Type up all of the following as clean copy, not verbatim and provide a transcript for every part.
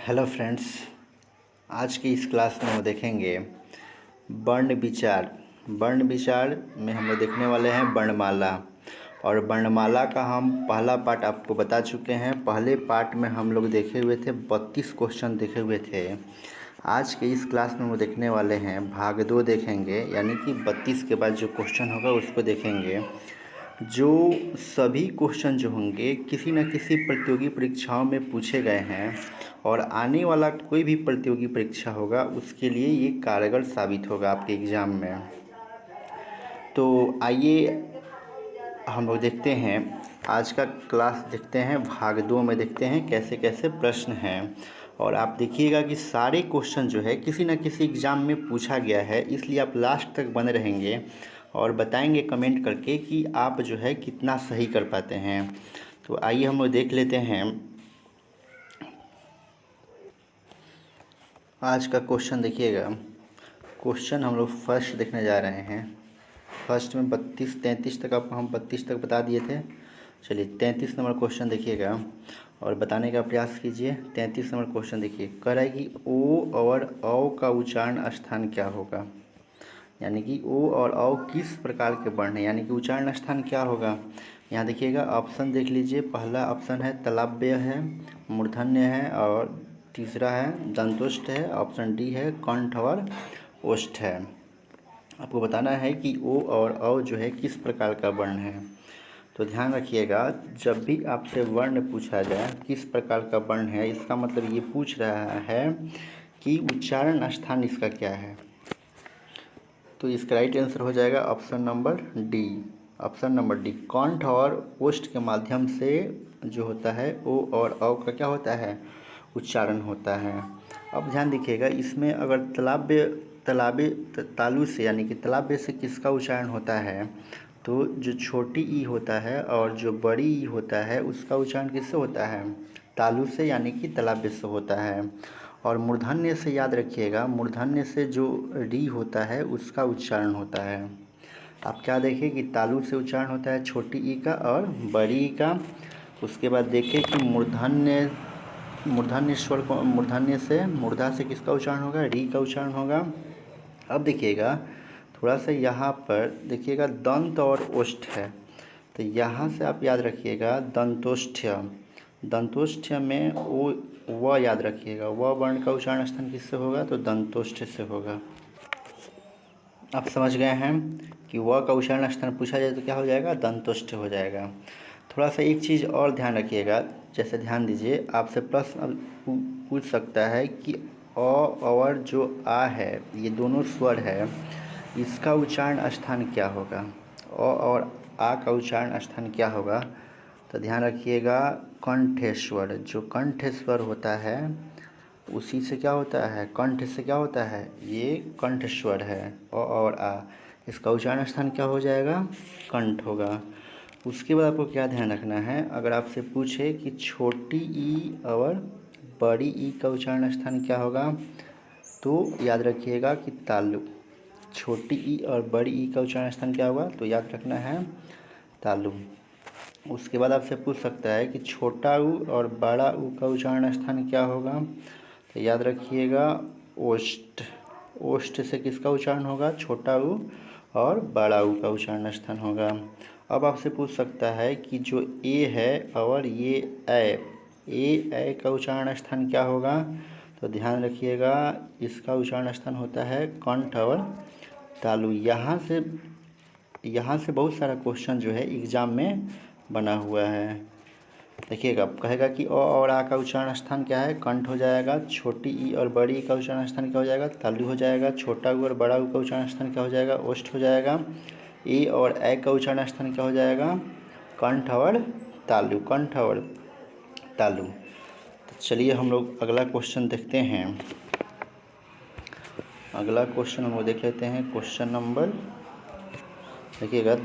Hello friends, आज की इस क्लास में हम देखेंगे वर्ण विचार। वर्ण विचार में हम लोग देखने वाले हैं वर्णमाला। और वर्णमाला का हम पहला पार्ट आपको बता चुके हैं। पहले पार्ट में हम लोग देखे हुए थे 32 क्वेश्चन देखे हुए थे। आज के इस क्लास में वो देखने वाले हैं भाग 2 देखेंगे, यानी कि 32 के बाद जो क्वेश्चन होगा उसको देखेंगे। जो सभी क्वेश्चन जो होंगे किसी न किसी प्रतियोगी परीक्षाओं में पूछे गए हैं और आने वाला कोई भी प्रतियोगी परीक्षा होगा उसके लिए ये कारगर साबित होगा आपके एग्ज़ाम में। तो आइए हम लोग देखते हैं आज का क्लास, देखते हैं भाग 2 में, देखते हैं कैसे कैसे प्रश्न हैं। और आप देखिएगा कि सारे क्वेश्चन जो है किसी न किसी एग्ज़ाम में पूछा गया है, इसलिए आप लास्ट तक बने रहेंगे और बताएंगे कमेंट करके कि आप जो है कितना सही कर पाते हैं। तो आइए हम लोग देख लेते हैं आज का क्वेश्चन। देखिएगा, क्वेश्चन हम लोग फर्स्ट देखने जा रहे हैं। फर्स्ट में 32-33 तक आपको हम 32 तक बता दिए थे। चलिए 33 नंबर क्वेश्चन देखिएगा और बताने का प्रयास कीजिए। 33 नंबर क्वेश्चन देखिए, कह रहा है कि ओ और औ का उच्चारण स्थान क्या होगा। यानी कि ओ और औ किस प्रकार के वर्ण हैं, यानी कि उच्चारण स्थान क्या होगा। यहाँ देखिएगा, ऑप्शन देख लीजिए। पहला ऑप्शन है तलाब्य है, मूर्धन्य है, और तीसरा है दंतुष्ट है। ऑप्शन डी है कंठ और ओष्ठ है। आपको बताना है कि ओ और औ जो है किस प्रकार का वर्ण है। तो ध्यान रखिएगा, जब भी आपसे वर्ण पूछा जाए किस प्रकार का वर्ण है, इसका मतलब ये पूछ रहा है कि उच्चारण स्थान इसका क्या है। तो इसका राइट आंसर हो जाएगा option number D. Option number D, कंठ और ओष्ठ के माध्यम से जो होता है ओ और औ का क्या होता है, उच्चारण होता है। अब ध्यान दीजिएगा, इसमें अगर तालु से, यानी कि तलाब्य से किसका उच्चारण होता है, तो जो छोटी ई होता है और जो बड़ी ई होता है उसका उच्चारण किससे होता है, तालु से, यानी कि तलाब्य से होता है। और मूर्धन्य से याद रखिएगा, मूर्धन्य से जो री होता है उसका उच्चारण होता है। आप क्या देखें कि तालु से उच्चारण होता है छोटी ई का और बड़ी ई का। उसके बाद देखें कि मूर्धन्य स्वर को, मूर्धन्य से, मूर्धा से किसका उच्चारण होगा, री का उच्चारण होगा। अब देखिएगा थोड़ा सा यहाँ पर देखिएगा दंत और ओष्ठ है, तो यहाँ से आप याद रखिएगा दंतोष्ठ्य। दंतोष्ठ्य में वो व याद रखिएगा, व वर्ण का उच्चारण स्थान किससे होगा, तो दंतोष्ठ्य से होगा। आप समझ गए हैं कि व का उच्चारण स्थान पूछा जाए तो क्या हो जाएगा, दंतोष्ठ्य हो जाएगा। थोड़ा सा एक चीज़ और ध्यान रखिएगा, जैसे ध्यान दीजिए, आपसे प्रश्न पूछ सकता है कि अ और जो आ है, ये दोनों स्वर है, इसका उच्चारण स्थान क्या होगा। अ और आ का उच्चारण स्थान क्या होगा, तो ध्यान रखिएगा कंठेश्वर। जो कंठेश्वर होता है उसी से क्या होता है, कंठ से क्या होता है, ये कंठस्वर है। अ और आ, इसका उच्चारण स्थान क्या हो जाएगा, कंठ होगा। उसके बाद आपको क्या ध्यान रखना है, अगर आपसे पूछे कि छोटी ई और बड़ी ई का उच्चारण स्थान क्या होगा, तो याद रखिएगा कि तालु। छोटी ई और बड़ी ई का उच्चारण स्थान क्या होगा, तो याद रखना है तालु। उसके बाद आपसे पूछ सकता है कि छोटा ऊ और बड़ा ऊ का उच्चारण स्थान क्या होगा, तो याद रखिएगा ओष्ठ। ओष्ठ से किसका उच्चारण होगा, छोटा ऊ और बड़ा ऊ का उच्चारण स्थान होगा। अब आपसे पूछ सकता है कि जो ए है और ये ए का उच्चारण स्थान क्या होगा, तो ध्यान रखिएगा इसका उच्चारण स्थान होता है कंठ और तालु। यहाँ से बहुत सारा क्वेश्चन जो है एग्ज़ाम में बना हुआ है। देखिएगा, कहेगा कि अ और आ का उच्चारण स्थान क्या है, कंठ हो जाएगा। छोटी ई और बड़ी ई का उच्चारण स्थान क्या हो जाएगा, तालु हो जाएगा। छोटा ऊ और बड़ा ऊ का उच्चारण स्थान क्या हो जाएगा, ओष्ठ हो जाएगा। ए और ए का उच्चारण स्थान क्या हो जाएगा, कंठ और तालु, कंठ और तालु। तो चलिए हम लोग अगला क्वेश्चन देखते हैं। अगला क्वेश्चन हम लोग देख लेते हैं, क्वेश्चन नंबर देखिएगा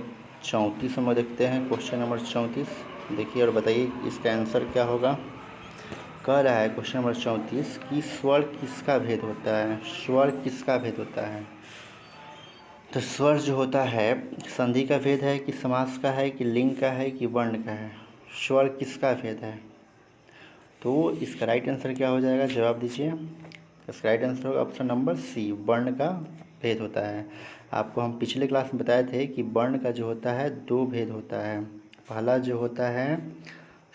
34 हम लोग देखते हैं। क्वेश्चन नंबर 34 देखिए और बताइए इसका आंसर क्या होगा। कह रहा है क्वेश्चन नंबर 34 कि स्वर किसका भेद होता है, स्वर किसका भेद होता है। तो स्वर जो होता है संधि का भेद है कि समास का है कि लिंग का है कि वर्ण का है, स्वर किसका भेद है। तो इसका राइट आंसर क्या हो जाएगा, जवाब दीजिए। इसका राइट आंसर होगा ऑप्शन नंबर सी, वर्ण का भेद होता है। आपको हम पिछले क्लास में बताए थे कि वर्ण का जो होता है दो भेद होता है। पहला जो होता है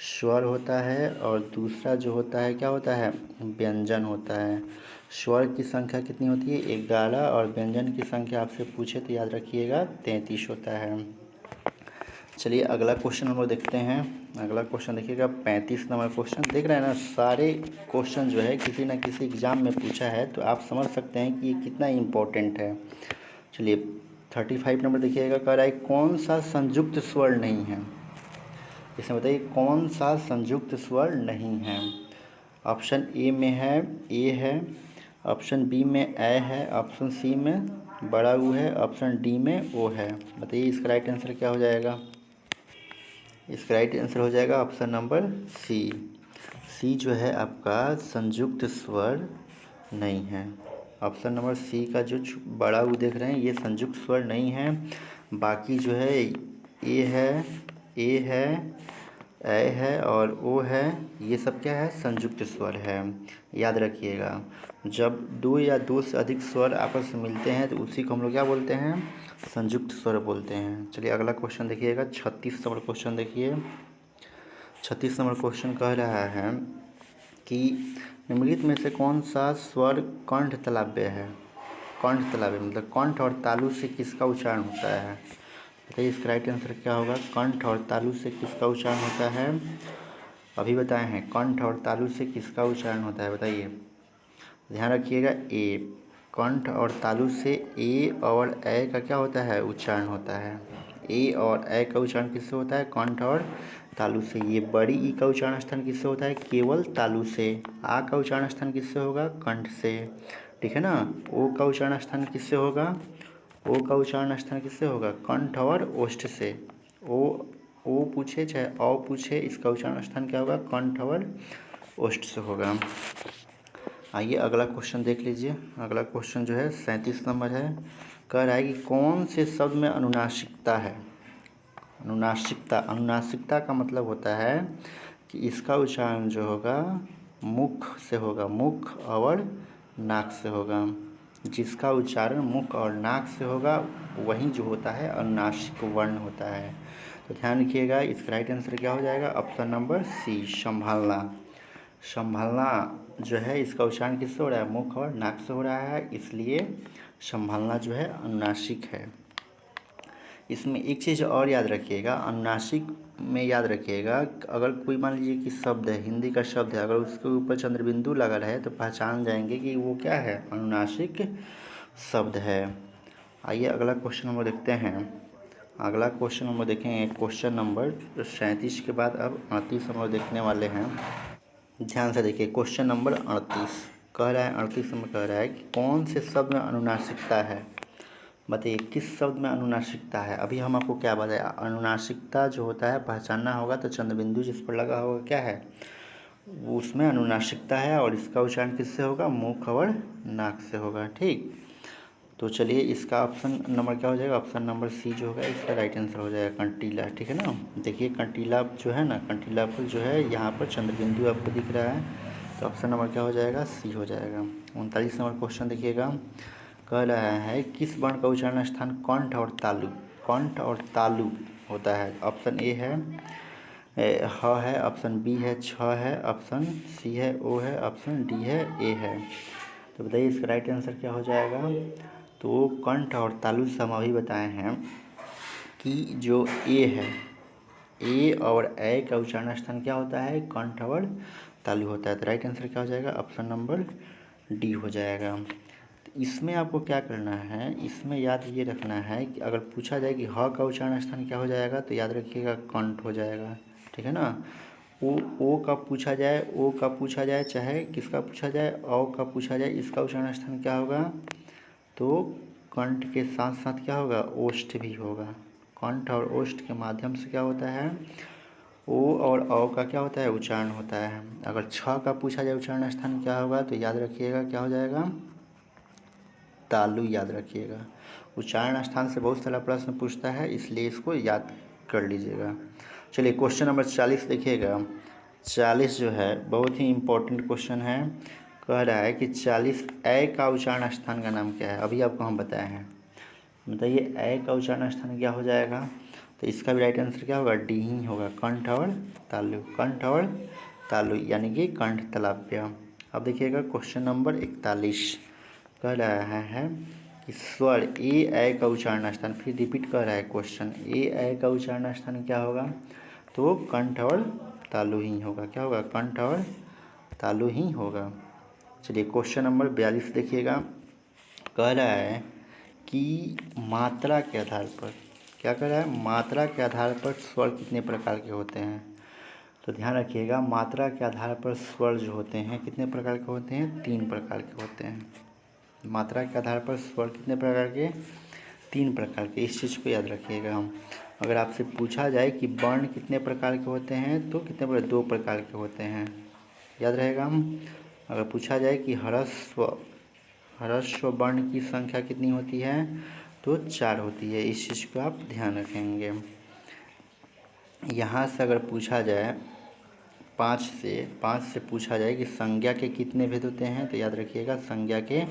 स्वर होता है और दूसरा जो होता है क्या होता है, व्यंजन होता है। स्वर की संख्या कितनी होती है, 11, और व्यंजन की संख्या आपसे पूछे तो याद रखिएगा 33 होता है। चलिए अगला क्वेश्चन हम लोग देखते हैं। अगला क्वेश्चन देखिएगा 35 नंबर क्वेश्चन। देख रहे हैं ना, सारे क्वेश्चन जो है किसी न किसी एग्ज़ाम में पूछा है, तो आप समझ सकते हैं कि ये कितना इम्पोर्टेंट है। चलिए 35 नंबर देखिएगा, कह रहा है कौन सा संयुक्त स्वर नहीं है। इसमें बताइए कौन सा संयुक्त स्वर नहीं है। ऑप्शन ए में है ए है, ऑप्शन बी में ए है, ऑप्शन सी में बड़ा ऊ है, ऑप्शन डी में ओ है। बताइए इसका राइट आंसर क्या हो जाएगा। इसका राइट आंसर हो जाएगा ऑप्शन नंबर सी। सी जो है आपका संयुक्त स्वर नहीं है। ऑप्शन नंबर सी का जो बड़ा ऊ देख रहे हैं ये संयुक्त स्वर नहीं है। बाकी जो है ए है और ओ है, ये सब क्या है, संयुक्त स्वर है। याद रखिएगा, जब दो या दो से अधिक स्वर आपस में मिलते हैं तो उसी को हम लोग क्या बोलते हैं, संयुक्त स्वर बोलते हैं। चलिए अगला क्वेश्चन देखिएगा 36 नंबर क्वेश्चन देखिए। 36 नंबर क्वेश्चन कह रहा है कि निम्नलिखित में से कौन सा स्वर कंठ तालव्य है। कंठ तालव्य मतलब कंठ और तालु से किसका उच्चारण होता है। बताइए इसका राइट आंसर क्या होगा। कंठ और तालु से किसका उच्चारण होता है, अभी बताए हैं। कंठ और तालु से किसका उच्चारण होता है बताइए, ध्यान रखिएगा। ए, कंठ और तालु से ए और ए का क्या होता है, उच्चारण होता है। ए और ए का उच्चारण किससे होता है, कंठ और तालु से। ये बड़ी ई का उच्चारण स्थान किससे होता है, केवल तालु से। आ का उच्चारण स्थान किससे होगा, कंठ से, ठीक है ना। ओ का उच्चारण स्थान किससे होगा, ओ का उच्चारण स्थान किससे होगा, कंठ और ओष्ठ से। ओ पूछे चाहे औ पूछे, इसका उच्चारण स्थान क्या होगा, कंठ और ओष्ठ से होगा। आइए अगला क्वेश्चन देख लीजिए। अगला क्वेश्चन जो है 37 नंबर है। कह रहा है कि कौन से शब्द में अनुनासिकता है। अनुनासिकता का मतलब होता है कि इसका उच्चारण जो होगा मुख से होगा, मुख और नाक से होगा। जिसका उच्चारण मुख और नाक से होगा वही जो होता है अनुनासिक वर्ण होता है। तो ध्यान रखिएगा, इसका राइट आंसर क्या हो जाएगा, ऑप्शन नंबर सी, संभालना। संभालना जो है इसका उच्चारण किससे हो रहा है, मुख और नाक से हो रहा है, इसलिए संभालना जो है अनुनासिक है। इसमें एक चीज़ और याद रखिएगा, अनुनासिक में याद रखिएगा, अगर कोई मान लीजिए कि शब्द है, हिंदी का शब्द है, अगर उसके ऊपर चंद्रबिंदु लगा रहे तो पहचान जाएंगे कि वो क्या है, अनुनासिक शब्द है। आइए अगला क्वेश्चन नंबर देखते हैं। अगला क्वेश्चन नंबर देखेंगे, क्वेश्चन नंबर 37 के बाद अब 38 नंबर देखने वाले हैं। ध्यान से देखिए, क्वेश्चन नंबर 38 कह रहा है, 38 नंबर कह रहा है कि कौन से शब्द में अनुनासिकता है। बताइए किस शब्द में अनुनासिकता है। अभी हम आपको क्या बताया, अनुनासिकता जो होता है पहचानना होगा तो चंद्रबिंदु जिस पर लगा होगा क्या है, वो उसमें अनुनासिकता है, और इसका उच्चारण किससे होगा, मुख और नाक से होगा। ठीक, तो चलिए इसका ऑप्शन नंबर क्या हो जाएगा, ऑप्शन नंबर सी जो होगा इसका राइट आंसर हो जाएगा, कंटीला। ठीक है ना। देखिए कंटीला जो है ना, कंटीला पर जो है यहाँ पर चंद्रबिंदु आपको दिख रहा है, तो ऑप्शन नंबर क्या हो जाएगा, सी हो जाएगा। 39 नंबर क्वेश्चन देखिएगा, कह रहा है किस वर्ण का उच्चारण स्थान कंठ और तालु होता है। ऑप्शन ए है ह है, ऑप्शन बी है छ है, ऑप्शन सी है ओ है, ऑप्शन डी है ए है। तो बताइए इसका राइट आंसर क्या हो जाएगा। तो कंठ और तालु से हम अभी बताए हैं कि जो ए है, ए और ए का उच्चारण स्थान क्या होता है, कंठ और तालु होता है। तो राइट आंसर क्या हो जाएगा, ऑप्शन नंबर डी हो जाएगा। तो इसमें आपको क्या करना है, इसमें याद ये रखना है कि अगर पूछा जाए कि ह का उच्चारण स्थान क्या हो जाएगा, तो याद रखिएगा कंठ हो जाएगा। ठीक है ना। ओ का पूछा जाए, ओ का पूछा जाए, चाहे किसका पूछा जाए, औ का पूछा जाए, इसका उच्चारण स्थान क्या होगा, तो कंठ के साथ साथ क्या होगा, ओष्ठ भी होगा। कंठ और ओष्ठ के माध्यम से क्या होता है, ओ और औ का क्या होता है, उच्चारण होता है। अगर छ का पूछा जाए उच्चारण स्थान क्या होगा, तो याद रखिएगा क्या हो जाएगा, तालु। याद रखिएगा, उच्चारण स्थान से बहुत सारा प्रश्न पूछता है, इसलिए इसको याद कर लीजिएगा। चलिए क्वेश्चन नंबर 40 देखिएगा। 40 जो है बहुत ही इम्पोर्टेंट क्वेश्चन है। कह रहा है कि 40 ए का उच्चारण स्थान का नाम क्या है। अभी आपको हम बताए हैं, बताइए ए का उच्चारण स्थान क्या हो जाएगा। तो इसका भी राइट आंसर क्या होगा, डी ही होगा, कंठ और तालु, कंठ और तालु यानी कि कंठ तालव्य। अब देखिएगा क्वेश्चन नंबर 41 कह रहा है कि स्वर ए का उच्चारण स्थान, फिर रिपीट कर रहा है क्वेश्चन, ए का उच्चारण स्थान क्या होगा, तो कंठ और तालु ही होगा। क्या होगा, कंठ और तालु ही होगा। चलिए क्वेश्चन नंबर 42 देखिएगा। कह रहा है कि मात्रा के आधार पर, क्या कह रहा है, मात्रा के आधार पर स्वर कितने प्रकार के होते हैं। तो ध्यान रखिएगा, मात्रा के आधार पर स्वर जो होते हैं कितने प्रकार के होते हैं, 3 प्रकार के होते हैं। मात्रा के आधार पर स्वर कितने प्रकार के, 3 प्रकार के। इस चीज़ को याद रखिएगा। हम अगर आपसे पूछा जाए कि वर्ण कितने प्रकार के होते हैं तो कितने प्रकार, 2 प्रकार के होते हैं, याद रहेगा। हम अगर पूछा जाए कि ह्रस्व वर्ण की संख्या कितनी होती है तो 4 होती है। इस चीज़ को आप ध्यान रखेंगे। यहाँ से अगर पूछा जाए 5 से पूछा जाए कि संज्ञा के कितने भेद होते हैं तो याद रखिएगा संज्ञा के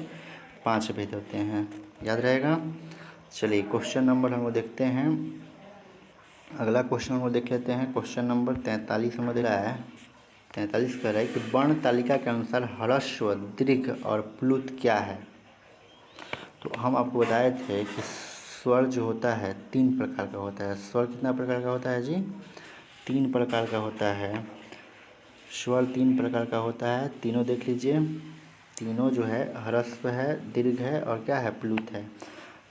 5 भेद होते हैं, याद रहेगा। चलिए क्वेश्चन नंबर हम लोग देखते हैं, अगला क्वेश्चन हम लोग देख लेते हैं। क्वेश्चन नंबर 43 में दे रहा है, 43 कह रहा है कि वर्ण तालिका के अनुसार ह्रस्व, दीर्घ और प्लुत क्या है। तो हम आपको बताए थे कि स्वर जो होता है 3 प्रकार का होता है। स्वर कितना प्रकार का होता है जी, 3 प्रकार का होता है। स्वर 3 प्रकार का होता है, तीनों देख लीजिए, तीनों जो है ह्रस्व है, दीर्घ है और क्या है, प्लुत है।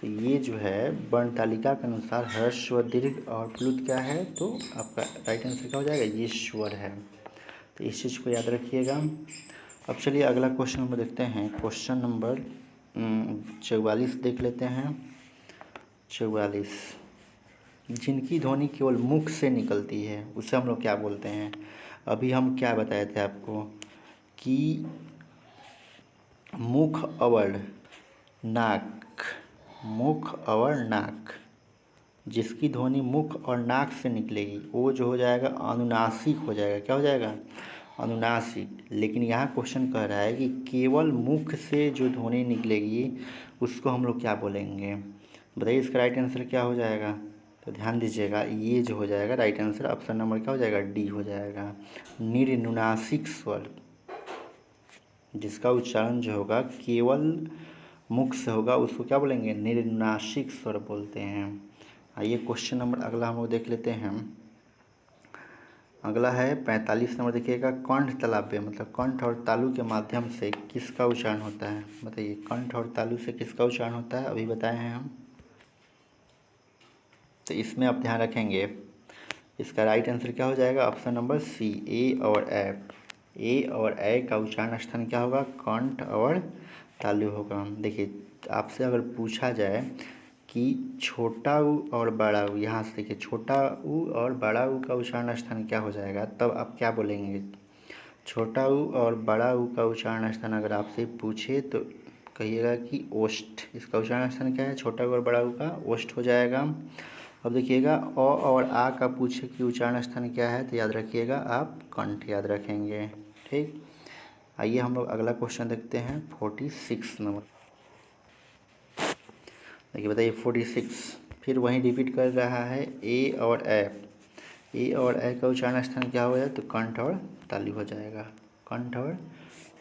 तो ये जो है वर्ण तालिका के अनुसार ह्रस्व, दीर्घ और प्लुत क्या है, तो आपका राइट आंसर क्या हो जाएगा, ये स्वर है। तो इस चीज़ को याद रखिएगा। अब चलिए अगला क्वेश्चन हम देखते हैं। क्वेश्चन नंबर 44 देख लेते हैं। 44, जिनकी ध्वनि केवल मुख से निकलती है उसे हम लोग क्या बोलते हैं। अभी हम क्या बताए थे आपको कि मुख और नाक, मुख और नाक, जिसकी ध्वनि मुख और नाक से निकलेगी वो जो हो जाएगा अनुनासिक हो जाएगा। क्या हो जाएगा, अनुनासिक। लेकिन यहाँ क्वेश्चन कह रहा है कि केवल मुख से जो ध्वनि निकलेगी उसको हम लोग क्या बोलेंगे। बताइए इसका राइट आंसर क्या हो जाएगा। तो ध्यान दीजिएगा, ये जो हो जाएगा राइट आंसर ऑप्शन नंबर क्या हो जाएगा, डी हो जाएगा, निर्नुनासिक स्वर। जिसका उच्चारण जो होगा केवल मुख से होगा उसको क्या बोलेंगे, निर्नुनासिक स्वर बोलते हैं। आइए क्वेश्चन नंबर अगला हम लोग देख लेते हैं। अगला है 45 नंबर, देखिएगा। कंठ तालव्य मतलब कंठ और तालु के माध्यम से किसका उच्चारण होता है। बताइए कंठ और तालु से किसका उच्चारण होता है, अभी बताए हैं हम। तो इसमें आप ध्यान रखेंगे, इसका राइट आंसर क्या हो जाएगा, ऑप्शन नंबर सी, ए और ए और ए का उच्चारण स्थान क्या होगा, कंठ और तालु होगा। देखिए आपसे अगर पूछा जाए कि छोटा ऊ और बड़ा ऊ, यहाँ से देखिए छोटा ऊ और बड़ा ऊ का उच्चारण स्थान क्या हो जाएगा, तब आप क्या बोलेंगे। छोटा ऊ और बड़ा ऊ का उच्चारण स्थान अगर आपसे पूछे तो कहिएगा कि ओष्ठ। इसका उच्चारण स्थान क्या है, छोटा ऊ और बड़ा ऊ का ओष्ठ हो जाएगा। अब देखिएगा अ और आ का पूछे कि उच्चारण स्थान क्या है तो याद रखिएगा आप कंठ याद रखेंगे। ठीक, आइए हम लोग अगला क्वेश्चन देखते हैं 46 नंबर। देखिए बताइए 46 फिर वहीं रिपीट कर रहा है, ए और ए का उच्चारण स्थान क्या हो जाए तो कंठ और तालु हो जाएगा, कंठ और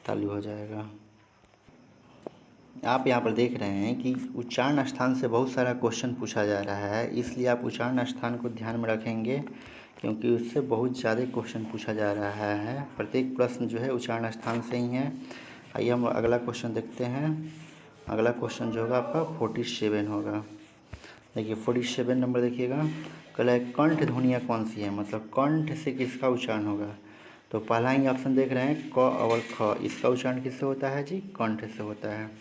तालु हो जाएगा। आप यहाँ पर देख रहे हैं कि उच्चारण स्थान से बहुत सारा क्वेश्चन पूछा जा रहा है, इसलिए आप उच्चारण स्थान को ध्यान में रखेंगे क्योंकि उससे बहुत ज़्यादा क्वेश्चन पूछा जा रहा है। प्रत्येक प्रश्न जो है उच्चारण स्थान से ही है। आइए हम अगला क्वेश्चन देखते हैं। अगला क्वेश्चन जो होगा आपका 47 होगा। देखिए 47 नंबर देखिएगा, कल है कंठ ध्वनियाँ कौन सी है, मतलब कंठ से किसका उच्चारण होगा। तो पहला ही ऑप्शन देख रहे हैं क और ख, इसका उच्चारण किससे होता है जी, कंठ से होता है।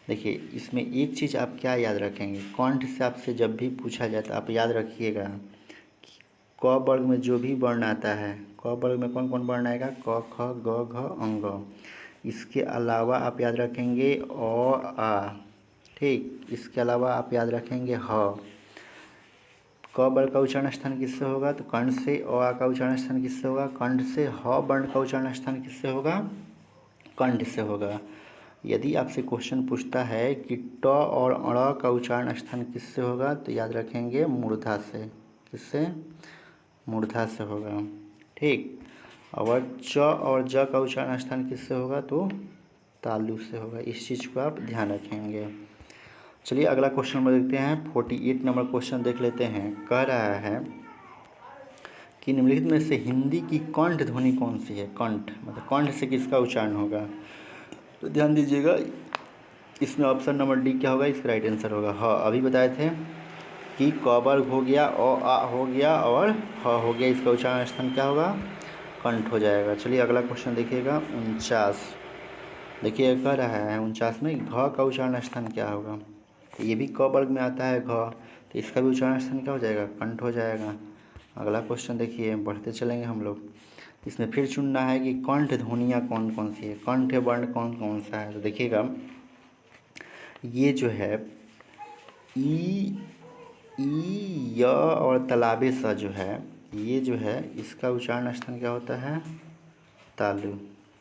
देखिए इसमें एक चीज़ आप क्या याद रखेंगे, कंठ से आपसे जब भी पूछा जाए तो आप याद रखिएगा कि क वर्ग में जो भी वर्ण आता है, क वर्ग में कौन कौन वर्ण आएगा, क ख ग घ अंग। इसके अलावा आप याद रखेंगे अ आ, ठीक। इसके अलावा आप याद रखेंगे ह, क वर्ण का उच्चारण स्थान किससे होगा? तो कंठ से। अ का उच्चारण स्थान किससे होगा? कंठ से। ह वर्ण का उच्चारण स्थान किससे होगा? कंठ से होगा। यदि आपसे क्वेश्चन पूछता है कि ट और अण का उच्चारण स्थान किससे होगा, तो याद रखेंगे मूर्धा से। किससे? मूर्धा से होगा। ठीक। और च और ज का उच्चारण स्थान किससे होगा? तो तालु से होगा। इस चीज़ को आप ध्यान रखेंगे। चलिए अगला क्वेश्चन नंबर देखते हैं। 48 नंबर क्वेश्चन देख लेते हैं। कह रहा है कि निम्नलिखित में से हिंदी की कंठ ध्वनि कौन सी है? कंठ मतलब कंठ से किसका उच्चारण होगा? तो ध्यान दीजिएगा, इसमें ऑप्शन नंबर डी क्या होगा? इसका राइट आंसर होगा हाँ। अभी बताए थे कि क वर्ग हो गया, अ आ हो गया और ह हो गया, इसका उच्चारण स्थान क्या होगा? कंठ हो जाएगा। चलिए अगला क्वेश्चन देखिएगा 49। देखिए कह रहा है 49 में घ का उच्चारण स्थान क्या होगा? तो ये भी क वर्ग में आता है घ, तो इसका भी उच्चारण स्थान क्या हो जाएगा? कंठ हो जाएगा। अगला क्वेश्चन देखिए, बढ़ते चलेंगे हम लोग। इसमें फिर चुनना है कि कंठ ध्वनियाँ कौन कौन सी है, कंठ वर्ण कौन कौन सा है। तो देखिएगा ये जो है ई य और तलाबे स जो है, ये जो है इसका उच्चारण स्थान क्या होता है? तालु।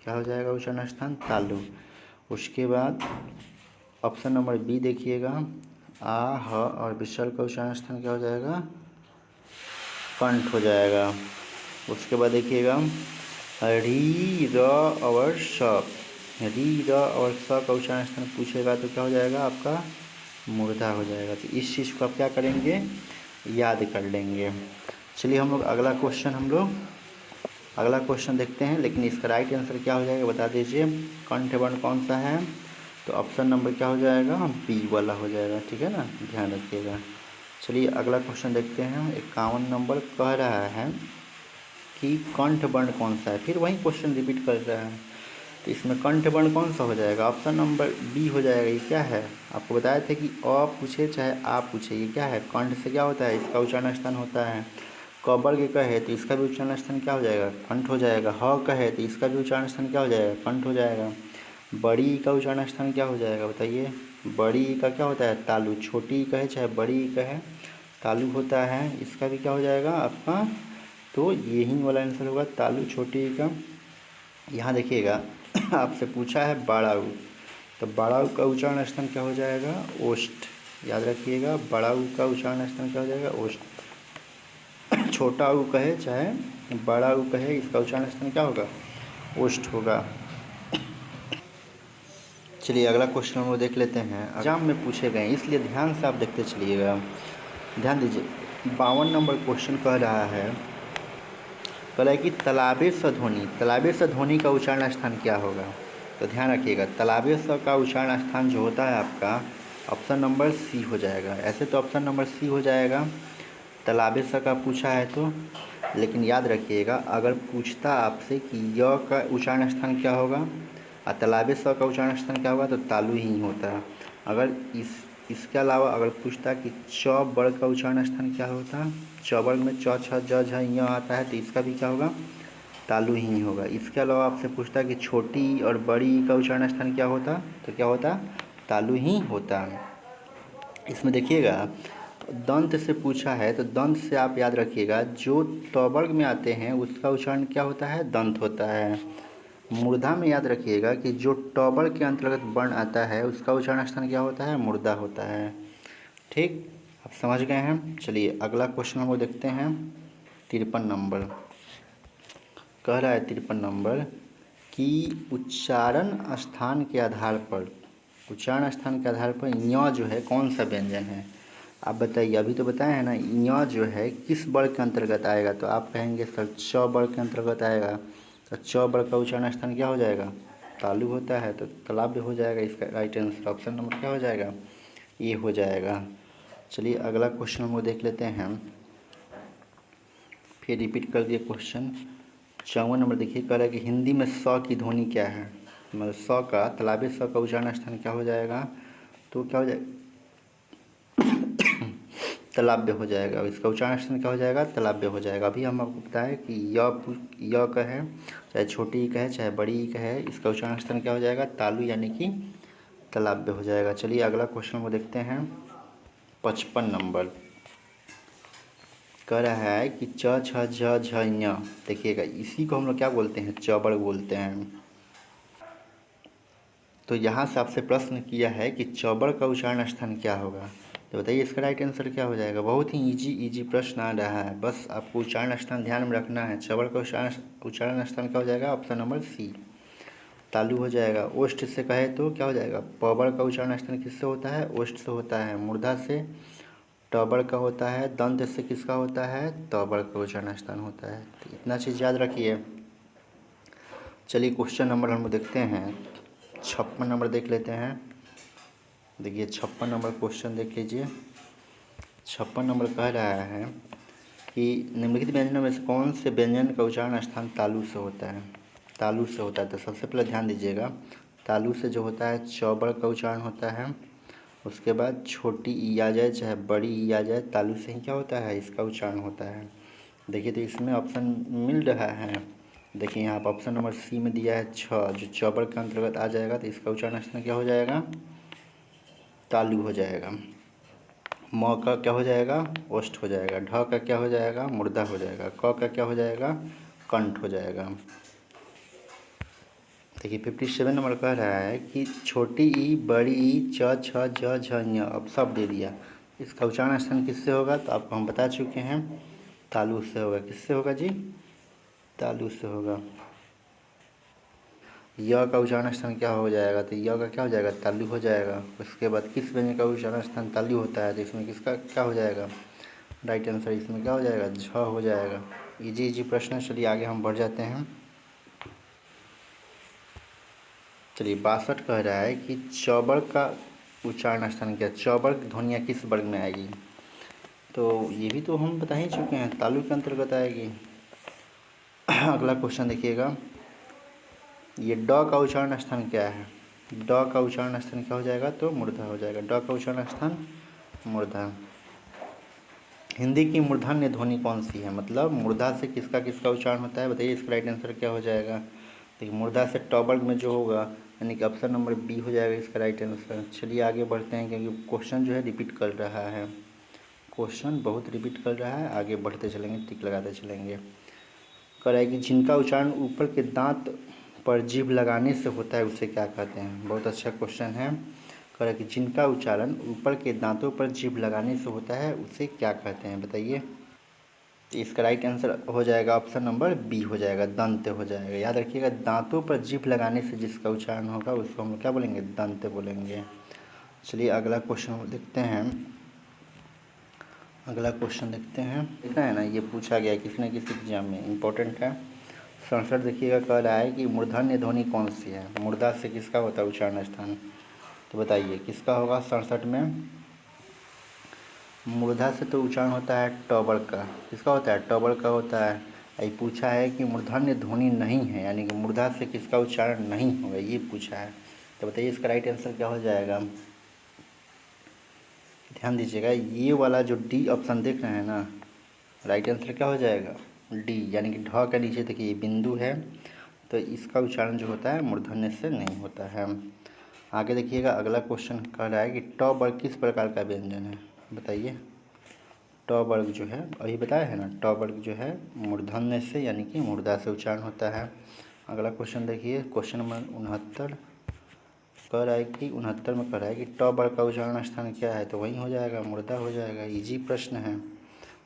क्या हो जाएगा उच्चारण स्थान? तालु। उसके बाद ऑप्शन नंबर बी देखिएगा, आ ह और विसर्ग का उच्चारण स्थान क्या हो जाएगा? कंठ हो जाएगा। उसके बाद देखिएगा री र और स, री र और स का उच्चारण स्थान पूछेगा तो क्या हो जाएगा आपका? मूर्धा हो जाएगा। तो इस चीज़ को आप क्या करेंगे? याद कर लेंगे। चलिए हम लोग अगला क्वेश्चन देखते हैं, लेकिन इसका राइट आंसर क्या हो जाएगा बता दीजिए। कंठ वर्ण कौन सा है? तो ऑप्शन नंबर क्या हो जाएगा? बी वाला हो जाएगा। ठीक है ना, ध्यान रखिएगा। चलिए अगला क्वेश्चन देखते हैं। 51 नंबर कह रहा है कि कंठ वर्ण कौन सा है? फिर वही क्वेश्चन रिपीट कर रहा है। तो इसमें कंठ वर्ण कौन सा हो जाएगा? ऑप्शन नंबर बी हो जाएगा। ये क्या है? आपको बताए थे कि अ पूछे चाहे आ पूछे, ये क्या है? कंठ से क्या होता है? इसका उच्चारण स्थान होता है। क वर्ग कहे तो इसका भी उच्चारण स्थान क्या हो जाएगा? कंठ हो जाएगा। ह कहे तो इसका भी उच्चारण स्थान क्या हो जाएगा? कंठ हो जाएगा। बड़ी का उच्चारण स्थान क्या हो जाएगा बताइए? बड़ी का क्या होता है? तालु। छोटी कहे चाहे बड़ी कहे, तालु होता है। इसका भी क्या हो जाएगा आपका? तो यही वाला आंसर होगा तालु छोटी का। यहाँ देखिएगा आपसे पूछा है बाड़ाऊ, तो बाड़ाऊ का उच्चारण स्थान क्या हो जाएगा? ओष्ठ। याद रखिएगा, बाड़ाऊ का उच्चारण स्थान क्या हो जाएगा? ओष्ठ। छोटा ऊ कहे चाहे बड़ा ऊ कहे, इसका उच्चारण स्थान क्या होगा? ओष्ठ होगा। चलिए अगला क्वेश्चन हम लोग देख लेते हैं। एग्जाम में पूछे गए इसलिए ध्यान से आप देखते चलिएगा। ध्यान दीजिए, 52 नंबर क्वेश्चन कह रहा है कि तालाबे स ध्वनि, तालाबे स ध्वनि का उच्चारण स्थान क्या होगा? तो ध्यान रखिएगा, तालाबे स का उच्चारण स्थान जो होता है आपका ऑप्शन नंबर सी हो जाएगा। ऐसे तो ऑप्शन नंबर सी हो जाएगा, तालाबे स का पूछा है तो। लेकिन याद रखिएगा, अगर पूछता आपसे कि य का उच्चारण स्थान क्या होगा और तालाबे स का उच्चारण स्थान क्या होगा, तो तालु ही होता है। अगर इसके अलावा अगर पूछता कि च वर्ग का उच्चारण स्थान क्या होता है, च वर्ग में च छ ज झ य आता है, तो इसका भी क्या होगा? तालु ही होगा। इसके अलावा आपसे पूछता कि छोटी और बड़ी का उच्चारण स्थान क्या होता, तो क्या होता? तालु ही होता। इसमें देखिएगा दंत से पूछा है, तो दंत से आप याद रखिएगा जो त वर्ग में आते हैं उसका उच्चारण क्या होता है? दंत होता है। मूर्धा में याद रखिएगा कि जो ट वर्ग के अंतर्गत वर्ण आता है उसका उच्चारण स्थान क्या होता है? मूर्धा होता है। ठीक, आप समझ गए हैं। चलिए अगला क्वेश्चन हम लोग देखते हैं। 53 नंबर कह रहा है, 53 नंबर कि उच्चारण स्थान के आधार पर, उच्चारण स्थान के आधार पर य जो है कौन सा व्यंजन है? आप बताइए। अभी तो बताए हैं ना, य जो है किस वर्ग के अंतर्गत आएगा? तो आप कहेंगे सर च वर्ग के अंतर्गत आएगा। तो च वर्ग का उच्चारण स्थान क्या हो जाएगा? तालु होता है, तो तालाब हो जाएगा। इसका राइट आंसर ऑप्शन नंबर क्या हो जाएगा? ये हो जाएगा। चलिए अगला क्वेश्चन हम लोग देख लेते हैं। फिर रिपीट कर दिए क्वेश्चन। 54 नंबर देखिए, कह रहा है कि हिंदी में स की ध्वनि क्या है? मतलब स का, तालाबे स का उच्चारण स्थान क्या हो जाएगा? तो क्या हो जाएगा? तालाब्य हो जाएगा। इसका उच्चारण स्थान क्या हो जाएगा? तालाब्य हो जाएगा। अभी हम आपको बताएं कि य कहे चाहे छोटी ई कहे चाहे बड़ी ई कहे, इसका उच्चारण स्थान क्या हो जाएगा? तालु यानी कि तालाब्य हो जाएगा। चलिए अगला क्वेश्चन को देखते हैं। 55 नंबर कह रहा है कि च छ झ झ ञ। देखिएगा इसी को हम लोग क्या बोलते हैं, चबड़ बोलते हैं। तो यहाँ से आपसे प्रश्न किया है कि चबड़ का उच्चारण स्थान क्या होगा, तो बताइए इसका राइट आंसर क्या हो जाएगा। बहुत ही इजी प्रश्न आ रहा है, बस आपको उच्चारण स्थान ध्यान में रखना है। चबड़ का उच्चारण स्थान क्या हो जाएगा, ऑप्शन नंबर सी तालु हो जाएगा। ओष्ठ से कहे तो क्या हो जाएगा, पबड़ का उच्चारण स्थान किससे होता है, ओष्ठ से होता है। मूर्धा से टबड़ का होता है। दंत से किसका होता है, तबड़ का उच्चारण स्थान होता है। तो इतना चीज़ याद रखिए। चलिए क्वेश्चन नंबर हम देखते हैं 56 नंबर देख लेते हैं। देखिए 56 नंबर क्वेश्चन देख लीजिए। 56 नंबर कह रहा है कि निम्नलिखित व्यंजनों में से कौन से व्यंजन का उच्चारण स्थान तालु से होता है, तालु से होता है। तो सबसे पहले ध्यान दीजिएगा, तालु से जो होता है चौबड़ का उच्चारण होता है। उसके बाद छोटी ई आ जाए चाहे बड़ी ई आ जाए, तालु से ही क्या होता है, इसका उच्चारण होता है। देखिए तो इसमें ऑप्शन मिल रहा है। देखिए यहाँ पर ऑप्शन नंबर सी में दिया है छ, जो चौबड़ के अंतर्गत आ जाएगा, तो इसका उच्चारण स्थान क्या हो जाएगा, तालु हो जाएगा। म का क्या हो जाएगा, ओष्ठ हो जाएगा। ढ का क्या हो जाएगा, मूर्धा हो जाएगा। क का क्या हो जाएगा, कंठ हो जाएगा। देखिए 57 नंबर कह रहा है कि छोटी ई बड़ी ई च छ ज झ ञ, अब सब दे दिया। इसका उच्चारण स्थान किससे होगा, तो आपको हम बता चुके हैं, तालु से होगा। किससे होगा जी, तालु से होगा। य का उच्चारण स्थान क्या हो जाएगा, तो य का क्या हो जाएगा, तालु हो जाएगा। उसके बाद किस व्यंजन का उच्चारण स्थान तालु होता है, तो इसमें किसका क्या हो जाएगा, राइट आंसर इसमें क्या हो जाएगा, झ हो जाएगा। इजी प्रश्न। चलिए आगे हम बढ़ जाते हैं। चलिए 62 कह रहा है कि चौबड़ का उच्चारण स्थान क्या, चौबड़ की ध्वनियाँ किस वर्ग में आएगी। तो ये भी तो हम बता ही चुके हैं, तालु के अंतर्गत आएगी। अगला क्वेश्चन देखिएगा, ये ड का उच्चारण स्थान क्या है। ड का उच्चारण स्थान क्या हो जाएगा, तो मूर्धा हो जाएगा। ड का उच्चारण स्थान मूर्धा। हिंदी की मूर्धन्य ध्वनि कौन सी है, मतलब मूर्धा से किसका किसका उच्चारण होता है, बताइए इसका राइट आंसर क्या हो जाएगा। देखिए मूर्धा से टॉबर्ग में जो होगा, यानी कि ऑप्शन नंबर बी हो जाएगा इसका राइट आंसर। चलिए आगे बढ़ते हैं, क्योंकि क्वेश्चन जो है रिपीट कर रहा है, क्वेश्चन बहुत रिपीट कर रहा है। आगे बढ़ते चलेंगे, टिक लगाते चलेंगे। कह रहा है कि जिनका उच्चारण ऊपर के दांत पर जीभ लगाने से होता है उसे क्या कहते हैं। बहुत अच्छा क्वेश्चन है। कह रहा है कि जिनका उच्चारण ऊपर के दांतों पर जीभ लगाने से होता है उसे क्या कहते हैं, बताइए। तो इसका राइट आंसर हो जाएगा ऑप्शन नंबर बी हो जाएगा, दंत हो जाएगा। याद रखिएगा, दांतों पर जीभ लगाने से जिसका उच्चारण होगा उसको हम क्या बोलेंगे, दंत बोलेंगे। चलिए अगला क्वेश्चन देखते हैं। अगला क्वेश्चन देखते हैं। देखना है ना, ये पूछा गया किसी न किसी एग्जाम में, इम्पोर्टेंट है। 67 देखिएगा, कह रहा है कि मूर्धन्य ध्वनि कौन सी है, मूर्धा से किसका होता है उच्चारण स्थान, तो बताइए किसका होगा। 67 में मूर्धा से तो उच्चारण होता है टॉबड़ का, किसका होता है, टॉबड़ का होता है। ये पूछा है कि मूर्धन्य ध्वनि नहीं है, यानी कि मूर्धा से किसका उच्चारण नहीं होगा, ये पूछा है। तो बताइए इसका राइट आंसर क्या हो जाएगा। ध्यान दीजिएगा, ये वाला जो डी ऑप्शन देख रहे हैं ना, राइट आंसर क्या हो जाएगा, डी। यानी कि ढ का नीचे देखिए बिंदु है, तो इसका उच्चारण जो होता है मूर्धन्य से नहीं होता है। आगे देखिएगा, अगला क्वेश्चन कह रहा है कि ट वर्ग किस प्रकार का व्यंजन है, बताइए। ट वर्ग जो है अभी बताया है ना, ट वर्ग जो है मूर्धन्य से यानी कि मूर्धा से उच्चारण होता है। अगला क्वेश्चन देखिए, क्वेश्चन नंबर 69 कह रहा है कि 69 में कह रहा है कि ट वर्ग का उच्चारण स्थान क्या है, तो वही हो जाएगा, मूर्धा हो जाएगा। इजी प्रश्न है।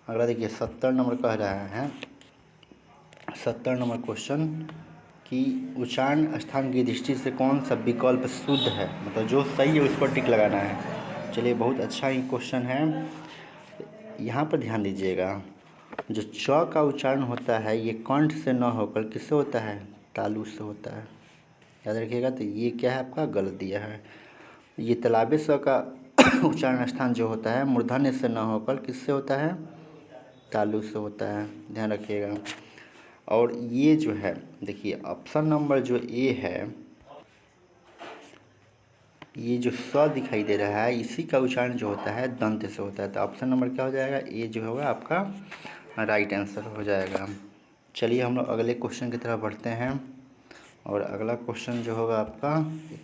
अगला देखिए 70 नंबर कह रहा है, 70 नंबर क्वेश्चन कि उच्चारण स्थान की दृष्टि से कौन सा विकल्प शुद्ध है, मतलब जो सही है उस पर टिक लगाना है। चलिए बहुत अच्छा ही क्वेश्चन है। यहाँ पर ध्यान दीजिएगा, जो च का उच्चारण होता है ये कंठ से न होकर किससे होता है, तालु से होता है। याद रखिएगा, तो ये क्या है आपका, गलत दिया है। ये तालाबे स का उच्चारण स्थान जो होता है मूर्धन्य से न होकर किससे होता है, तालु से होता है, ध्यान रखिएगा। और ये जो है देखिए ऑप्शन नंबर जो ए है, ये जो स दिखाई दे रहा है इसी का उच्चारण जो होता है दंत से होता है। तो ऑप्शन नंबर क्या हो जाएगा, ए जो होगा आपका राइट आंसर हो जाएगा। चलिए हम लोग अगले क्वेश्चन की तरफ बढ़ते हैं, और अगला क्वेश्चन जो होगा आपका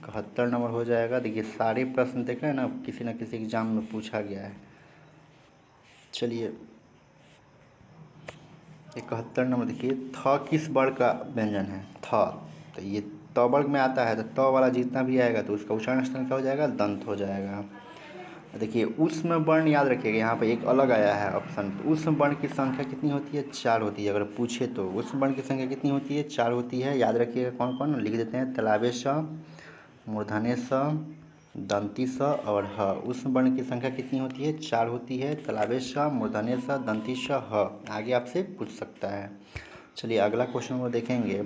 71 नंबर हो जाएगा। देखिए सारे प्रश्न देख रहे हैं ना, किसी न किसी एग्जाम में पूछा गया है। चलिए 71 नंबर देखिए, थ किस वर्ग का व्यंजन है? थ। तो ये त वर्ग में आता है, तो त वाला जितना भी आएगा तो उसका उच्चारण स्थान क्या हो जाएगा? दंत हो जाएगा। देखिए ऊष्म वर्ण याद रखिएगा, यहाँ पे एक अलग आया है ऑप्शन। ऊष्म वर्ण की संख्या कितनी होती है? 4 होती है। अगर पूछे तो ऊष्म वर्ण की संख्या कितनी होती है? 4 होती है। याद रखिएगा कौन कौन, लिख देते हैं। तलावे स, मूर्धन्य स, दंती स और ह। ऊष्म वर्ण की संख्या कितनी होती है? 4 होती है। तलावे स, मूर्धन्य स, दंती स, ह। आगे आपसे पूछ सकता है। चलिए अगला क्वेश्चन को देखेंगे।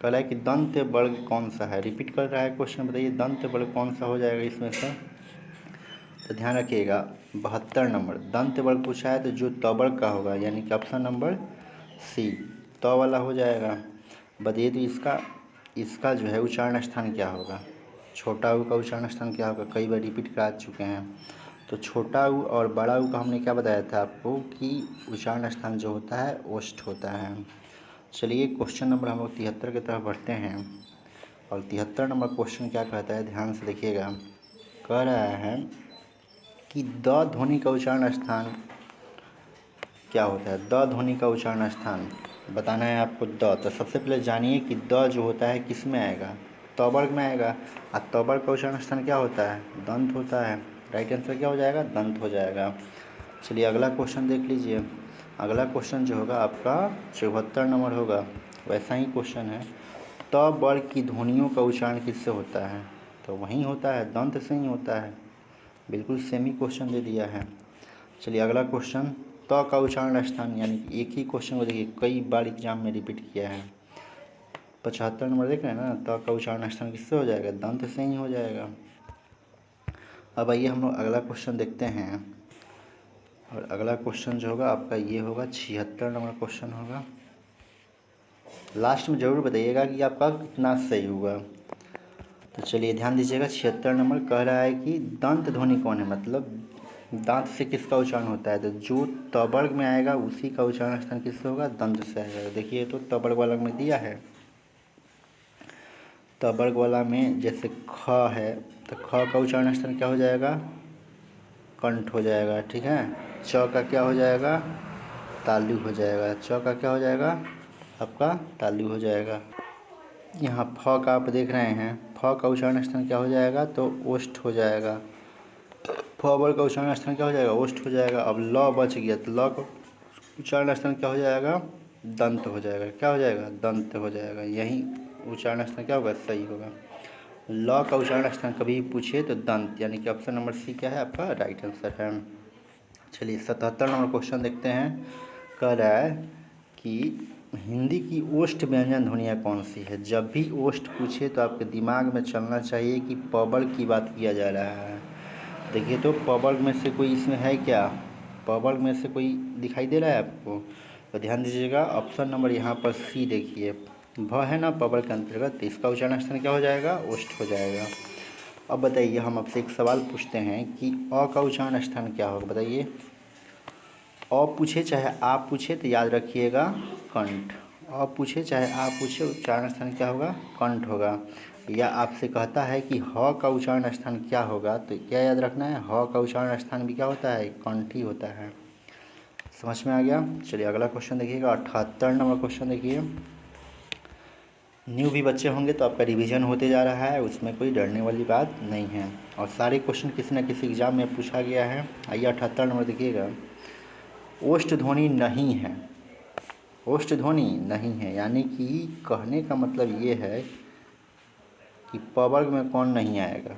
कह रहा है कि दंत वर्ग कौन सा है? रिपीट कर रहा है क्वेश्चन, बताइए दंत वर्ग कौन सा हो जाएगा इसमें से? तो ध्यान रखिएगा 72 नंबर दंत वर्ग पूछा है, तो जो त वर्ग का होगा यानी कि ऑप्शन नंबर सी त वाला हो जाएगा। बताइए तो इसका जो है उच्चारण स्थान क्या होगा? छोटा ऊ का उच्चारण स्थान क्या होगा? कई बार रिपीट करा चुके हैं। तो छोटा ऊ और बड़ा ऊ का हमने क्या बताया था आपको कि उच्चारण स्थान जो होता है ओष्ठ होता है। चलिए क्वेश्चन नंबर हम लोग 73 की तरफ बढ़ते हैं। और 73 नंबर क्वेश्चन क्या कहता है, ध्यान से देखिएगा। कह रहा है कि द ध्वनि का उच्चारण स्थान क्या होता है? द ध्वनि का उच्चारण स्थान बताना है आपको। द तो सबसे पहले जानिए कि द जो होता है किस में आएगा? त वर्ग में आएगा। और त वर्ग का उच्चारण स्थान क्या होता है? दंत होता है। राइट आंसर क्या हो जाएगा? दंत हो जाएगा। चलिए अगला क्वेश्चन देख लीजिए। अगला क्वेश्चन जो होगा आपका 74 नंबर होगा। वैसा ही क्वेश्चन है। त वर्ग की ध्वनियों का उच्चारण किससे होता है? तो वहीं होता है, दंत से ही होता है। बिल्कुल सेम ही क्वेश्चन दे दिया है। चलिए अगला क्वेश्चन, त का उच्चारण स्थान, यानी कि एक ही क्वेश्चन को देखिए कई बार एग्जाम में रिपीट किया है। 75 नंबर देख रहे हैं ना, त का उच्चारण स्थान किससे हो जाएगा? दंत से ही हो जाएगा। अब आइए हम लोग अगला क्वेश्चन देखते हैं। और अगला क्वेश्चन जो होगा आपका ये होगा 76 नंबर क्वेश्चन होगा। लास्ट में ज़रूर बताइएगा कि आपका कितना सही हुआ। तो चलिए ध्यान दीजिएगा। 76 नंबर कह रहा है कि दंत ध्वनि कौन है, मतलब दांत से किसका उच्चारण होता है? तो जो त वर्ग में आएगा उसी का उच्चारण स्थान किससे होगा? दंत से आएगा। देखिए तो त वर्ग वाला में दिया है। त वर्ग वाला में जैसे ख है, तो ख का उच्चारण स्थान क्या हो जाएगा? कंठ हो जाएगा। ठीक है। च का क्या हो जाएगा? तालु हो जाएगा। च का क्या हो जाएगा? आपका तालु हो जाएगा। यहाँ फ का आप देख रहे हैं, फ का उच्चारण स्थान क्या हो जाएगा? तो ओष्ठ हो जाएगा। फ वर्ग का उच्चारण स्थान क्या हो जाएगा? ओष्ठ हो जाएगा। अब ल बच गया, तो ल का उच्चारण स्थान क्या हो जाएगा? दंत हो जाएगा। क्या हो जाएगा? दंत हो जाएगा। यही उच्चारण स्थान क्या होगा? सही होगा। ल का उच्चारण स्थान कभी पूछे तो दंत, यानी कि ऑप्शन नंबर सी क्या है आपका? राइट आंसर है। चलिए 77 नंबर क्वेश्चन देखते हैं। कह रहा है कि हिंदी की ओष्ठ व्यंजन ध्वनियाँ कौन सी है? जब भी ओष्ठ पूछे तो आपके दिमाग में चलना चाहिए कि प वर्ग की बात किया जा रहा है। देखिए तो प वर्ग में से कोई इसमें है क्या? प वर्ग में से कोई दिखाई दे रहा है आपको? तो ध्यान दीजिएगा ऑप्शन नंबर यहाँ पर सी देखिए, भ है ना प वर्ग के अंतर्गत, तो इसका उच्चारण स्थान क्या हो जाएगा? ओष्ठ हो जाएगा। अब बताइए हम आपसे एक सवाल पूछते हैं कि अ का उच्चारण स्थान क्या होगा? बताइए। अ पूछे चाहे आप पूछे तो याद रखिएगा कंठ। अ पूछे चाहे आप पूछे उच्चारण स्थान क्या होगा? कंठ होगा। या आपसे कहता है कि ह का उच्चारण स्थान क्या होगा, तो क्या याद रखना है? ह का उच्चारण स्थान भी क्या होता है? कंठ ही होता है। समझ में आ गया? चलिए अगला क्वेश्चन देखिएगा। 78 नंबर क्वेश्चन देखिए। न्यू भी बच्चे होंगे तो आपका रिवीजन होते जा रहा है, उसमें कोई डरने वाली बात नहीं है। और सारे क्वेश्चन किसी न किसी एग्जाम में पूछा गया है। आइए 78 नंबर देखिएगा। ओष्ठ ध्वनि नहीं है। ओष्ठ ध्वनि नहीं है यानी कि कहने का मतलब ये है कि प वर्ग में कौन नहीं आएगा?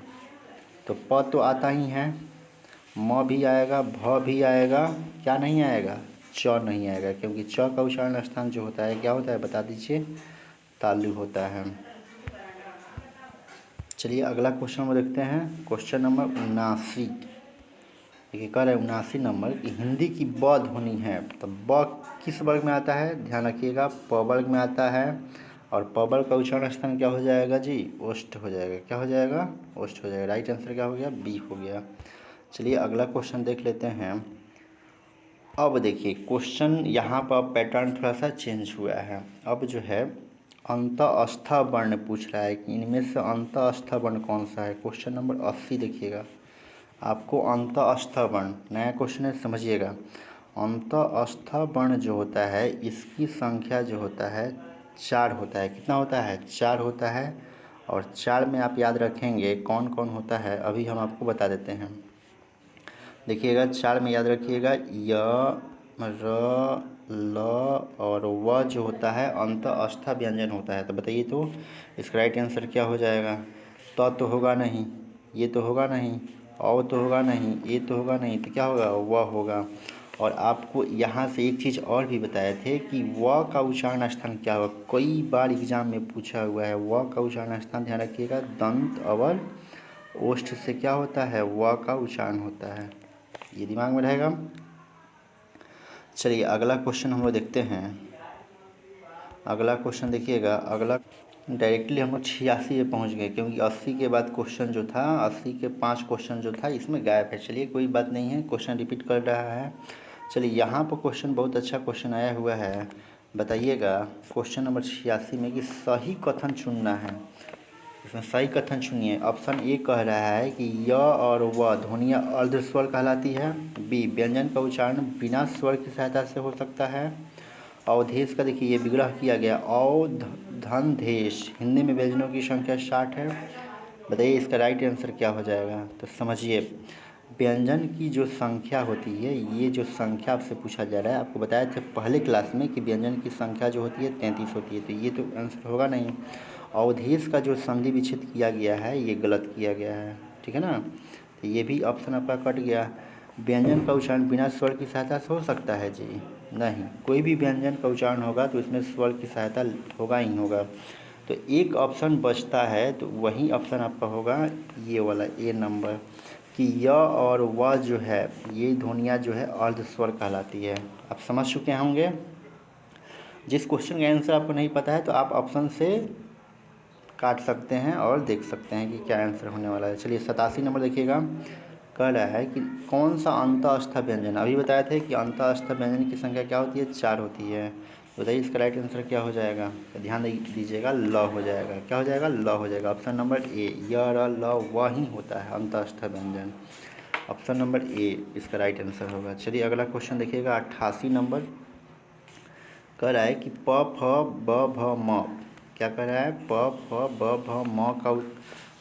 तो प तो आता ही है, म भी आएगा, भ भी आएगा, क्या नहीं आएगा? च नहीं आएगा, क्योंकि च का उच्चारण स्थान जो होता है क्या होता है? बता दीजिए। तालु होता है। चलिए अगला क्वेश्चन में देखते हैं। Question number 79। देखिए कह रहे हैं 79 नंबर कि हिंदी की ब ध्वनि है, तो ब किस वर्ग में आता है? ध्यान रखिएगा प वर्ग में आता है। और प वर्ग का उच्चारण स्थान क्या हो जाएगा जी? ओष्ठ हो जाएगा। क्या हो जाएगा? ओष्ठ हो जाएगा। राइट आंसर क्या हो गया? बी हो गया। चलिए अगला क्वेश्चन देख लेते हैं। अब देखिए क्वेश्चन यहाँ पर पैटर्न थोड़ा सा चेंज हुआ है। अब जो है अंतःस्थ वर्ण पूछ रहा है कि इनमें से अंतःस्थ वर्ण कौन सा है? क्वेश्चन नंबर 80 देखिएगा। आपको अंतःस्थ वर्ण, नया क्वेश्चन है समझिएगा। अंतःस्थ वर्ण जो होता है इसकी संख्या जो होता है 4 होता है। कितना होता है? 4 होता है। और 4 में आप याद रखेंगे कौन कौन होता है, अभी हम आपको बता देते हैं। देखिएगा 4 में याद रखिएगा य, र, ल और व जो होता है अंतःस्थ व्यंजन होता है। तो बताइए तो इसका राइट आंसर क्या हो जाएगा? तो होगा नहीं, ये तो होगा नहीं, औ तो होगा नहीं, ये तो होगा नहीं, तो क्या होगा? व होगा। और आपको यहाँ से एक चीज़ और भी बताए थे कि व का उच्चारण स्थान क्या होगा। कई बार एग्जाम में पूछा हुआ है। व का उच्चारण स्थान ध्यान रखिएगा, दंत अवल ओष्ठ से क्या होता है? व का उच्चारण होता है। ये दिमाग में रहेगा। चलिए अगला क्वेश्चन हम लोग देखते हैं। अगला क्वेश्चन देखिएगा, अगला डायरेक्टली हम लोग 86 पे पहुँच गए, क्योंकि 80 के बाद क्वेश्चन जो था, 80 के 5 क्वेश्चन जो था इसमें गायब है। चलिए कोई बात नहीं है, क्वेश्चन रिपीट कर रहा है। चलिए यहाँ पर क्वेश्चन बहुत अच्छा क्वेश्चन आया हुआ है। बताइएगा क्वेश्चन नंबर 86 में कि सही कथन चुनना है। इसमें सही कथन चुनिए। ऑप्शन ए कह रहा है कि य और व ध्वनियाँ अर्ध स्वर कहलाती है। बी व्यंजन का उच्चारण बिना स्वर की सहायता से हो सकता है। अवधेश का देखिए ये विग्रह किया गया, धनधेश हिंदी में व्यंजनों की संख्या 60 है। बताइए इसका राइट आंसर क्या हो जाएगा? तो समझिए, व्यंजन की जो संख्या होती है, ये जो संख्या आपसे पूछा जा रहा है, आपको बताया था पहले क्लास में कि व्यंजन की संख्या जो होती है 33 होती है। तो ये तो आंसर होगा नहीं। अवधेश का जो संधि विच्छेद किया गया है ये गलत किया गया है, ठीक है ना। तो ये भी ऑप्शन आपका कट गया। व्यंजन का उच्चारण बिना स्वर की सहायता से हो सकता है जी? नहीं, कोई भी व्यंजन का उच्चारण होगा तो इसमें स्वर की सहायता होगा ही होगा। तो एक ऑप्शन बचता है, तो वही ऑप्शन आपका होगा ये वाला ए नंबर, कि य और व जो है ये ध्वनियाँ जो है अर्ध स्वर कहलाती है। आप समझ चुके होंगे। जिस क्वेश्चन का आंसर आपको नहीं पता है तो आप ऑप्शन से काट सकते हैं और देख सकते हैं कि क्या आंसर होने वाला है। चलिए 87 नंबर देखिएगा, कह रहा है कि कौन सा अंतःस्थ व्यंजन, अभी बताया थे कि अंतःस्थ व्यंजन की संख्या क्या होती है? 4 होती है। बताइए इसका राइट आंसर क्या हो जाएगा? तो ध्यान दीजिएगा, ल हो जाएगा। क्या हो जाएगा? ल हो जाएगा। ऑप्शन नंबर ए, य र ल व ही होता है अंतःस्थ व्यंजन। ऑप्शन नंबर ए इसका राइट आंसर होगा। चलिए अगला क्वेश्चन देखिएगा 88 नंबर, कह रहा है कि प फ ब भ म, क्या कह रहा है? प फ ब भ म का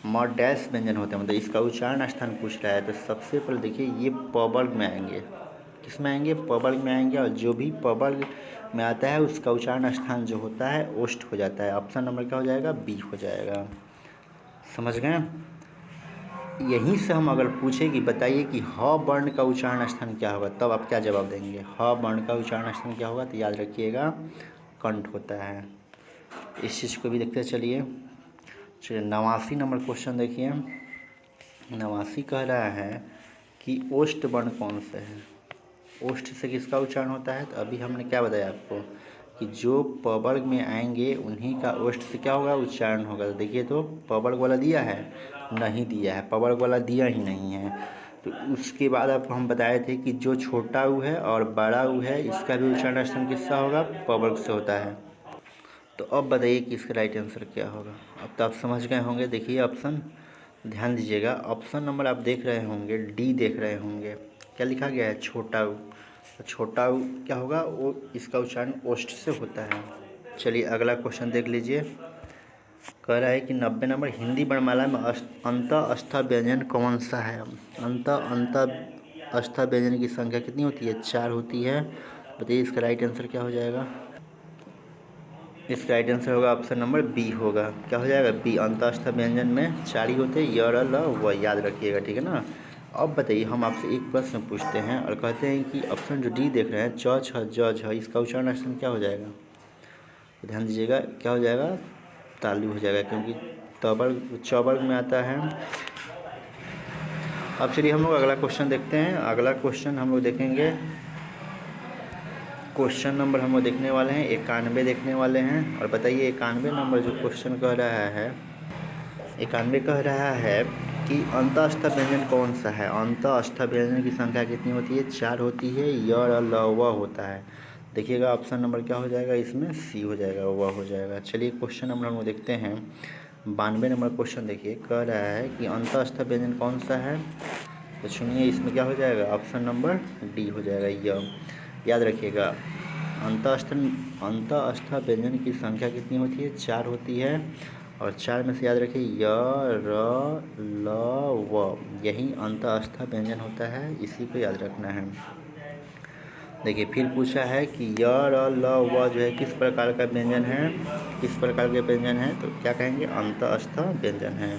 म डैश व्यंजन होते हैं, मतलब इसका उच्चारण स्थान पूछ रहा है। तो सबसे पहले देखिए ये प वर्ग में आएंगे। किस में आएंगे? प वर्ग में आएंगे। और जो भी प वर्ग में आता है उसका उच्चारण स्थान जो होता है ओष्ठ हो जाता है। ऑप्शन नंबर क्या हो जाएगा? बी हो जाएगा। समझ गए? यहीं से हम अगर पूछे कि बताइए कि ह वर्ण का उच्चारण स्थान क्या होगा, तब आप क्या जवाब देंगे? ह वर्ण का उच्चारण स्थान क्या होगा? तो याद रखिएगा कंठ होता है। इस चीज़ को भी देखते चलिए। चलिए 89 नंबर क्वेश्चन देखिए। 89 कह रहा है कि ओष्ठ वर्ण कौन से है? ओष्ठ से किसका उच्चारण होता है? तो अभी हमने क्या बताया आपको कि जो प वर्ग में आएंगे उन्हीं का ओष्ठ से क्या होगा? उच्चारण होगा। तो देखिए तो प वर्ग वाला दिया है? नहीं दिया है, प वर्ग वाला दिया ही नहीं है। तो उसके बाद आपको हम बताए थे कि जो छोटा ऊ है और बड़ा ऊ है इसका भी उच्चारण स्थान किसका होगा? प वर्ग से होता है। तो अब बताइए कि इसका राइट आंसर क्या होगा। अब तो आप समझ गए होंगे। देखिए ऑप्शन ध्यान दीजिएगा, ऑप्शन नंबर आप देख रहे होंगे, डी देख रहे होंगे। क्या लिखा गया है? छोटा ऊ। तो छोटा ऊ क्या होगा? वो इसका उच्चारण ओष्ठ से होता है। चलिए अगला क्वेश्चन देख लीजिए। कह रहा है कि 90 नंबर, हिंदी वर्णमाला में अंतःस्थ व्यंजन कौन सा है? अंतःस्थ व्यंजन की संख्या कितनी होती है? 4 होती है। बताइए इसका राइट आंसर क्या हो जाएगा? इसका राइट आंसर होगा ऑप्शन नंबर बी होगा। क्या हो जाएगा? बी। अंतःस्थ व्यंजन में 4 ही होते हैं, य र ल व, याद रखिएगा, ठीक है ना। अब बताइए हम आपसे एक प्रश्न पूछते हैं और कहते हैं कि ऑप्शन जो डी देख रहे हैं च छ ज झ, इसका उच्चारण स्थान क्या हो जाएगा? तो ध्यान दीजिएगा क्या हो जाएगा? तालु हो जाएगा, क्योंकि तवर्ग च वर्ग में आता है। अब चलिए हम लोग अगला क्वेश्चन देखते हैं। अगला क्वेश्चन हम लोग देखेंगे, क्वेश्चन नंबर हम लोग देखने वाले हैं 91 देखने वाले हैं। और बताइए 91 नंबर जो क्वेश्चन कह रहा है, 91 कह रहा है कि अंतःस्थ व्यंजन कौन सा है? अंतःस्थ व्यंजन की संख्या कितनी होती है? 4 होती है, य र ल व होता है। देखिएगा ऑप्शन नंबर क्या हो जाएगा? इसमें सी हो जाएगा, व हो जाएगा। चलिए क्वेश्चन नंबर हम लोग देखते हैं। 92 नंबर क्वेश्चन देखिए, कह रहा है कि अंतःस्थ व्यंजन कौन सा है? तो सुनिए इसमें क्या हो जाएगा? ऑप्शन नंबर डी हो जाएगा, य। याद रखिएगा अंतःस्थ व्यंजन की संख्या कितनी होती है? 4 होती है। और 4 में से याद रखिए य, र, ल, व, यही अंतःस्थ व्यंजन होता है, इसी को याद रखना है। देखिए फिर पूछा है कि य, र, ल, व जो है किस प्रकार का व्यंजन है? किस प्रकार के व्यंजन है? तो क्या कहेंगे? अंतःस्थ व्यंजन है।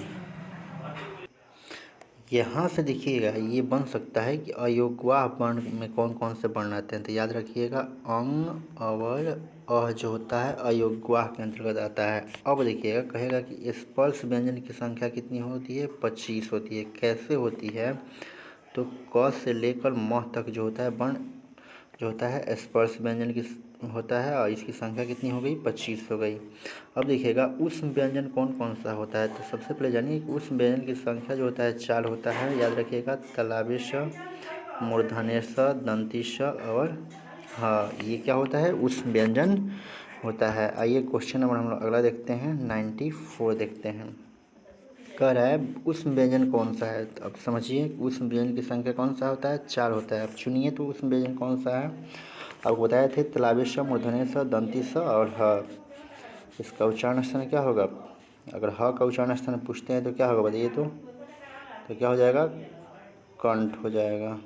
यहाँ से देखिएगा ये बन सकता है कि अयोगवाह वर्ण में कौन कौन से वर्ण आते हैं। तो याद रखिएगा अंग, अवर, अ जो होता है अयोगवाह के अंतर्गत आता है। अब देखिएगा कहेगा कि स्पर्श व्यंजन की संख्या कितनी होती है? 25 होती है। कैसे होती है? तो क से लेकर म तक जो होता है वर्ण जो होता है स्पर्श व्यंजन की होता है, और इसकी संख्या कितनी हो गई? 25 हो गई। अब देखिएगा उष्म व्यंजन कौन कौन सा होता है? तो सबसे पहले जानिए कि उष्म व्यंजन की संख्या जो होता है 4 होता है। याद रखिएगा तालव्य श, मूर्धन्य श, दंती श और हाँ, ये क्या होता है? उष्म व्यंजन होता है। आइए क्वेश्चन नंबर हम लोग अगला देखते हैं, 94 देखते हैं। कह रहा है उष्म व्यंजन कौन सा है? तो अब समझिए उष्म व्यंजन की संख्या कौन सा होता है? 4 होता है। अब चुनिए तो उष्म व्यंजन कौन सा है? आपको बताए थे तालव्य श, मूर्धन्य श, दंती श और ह। इसका उच्चारण स्थान क्या होगा? अगर ह का उच्चारण स्थान पूछते हैं तो क्या होगा बताइए? तो क्या हो जाएगा? कंठ हो जाएगा।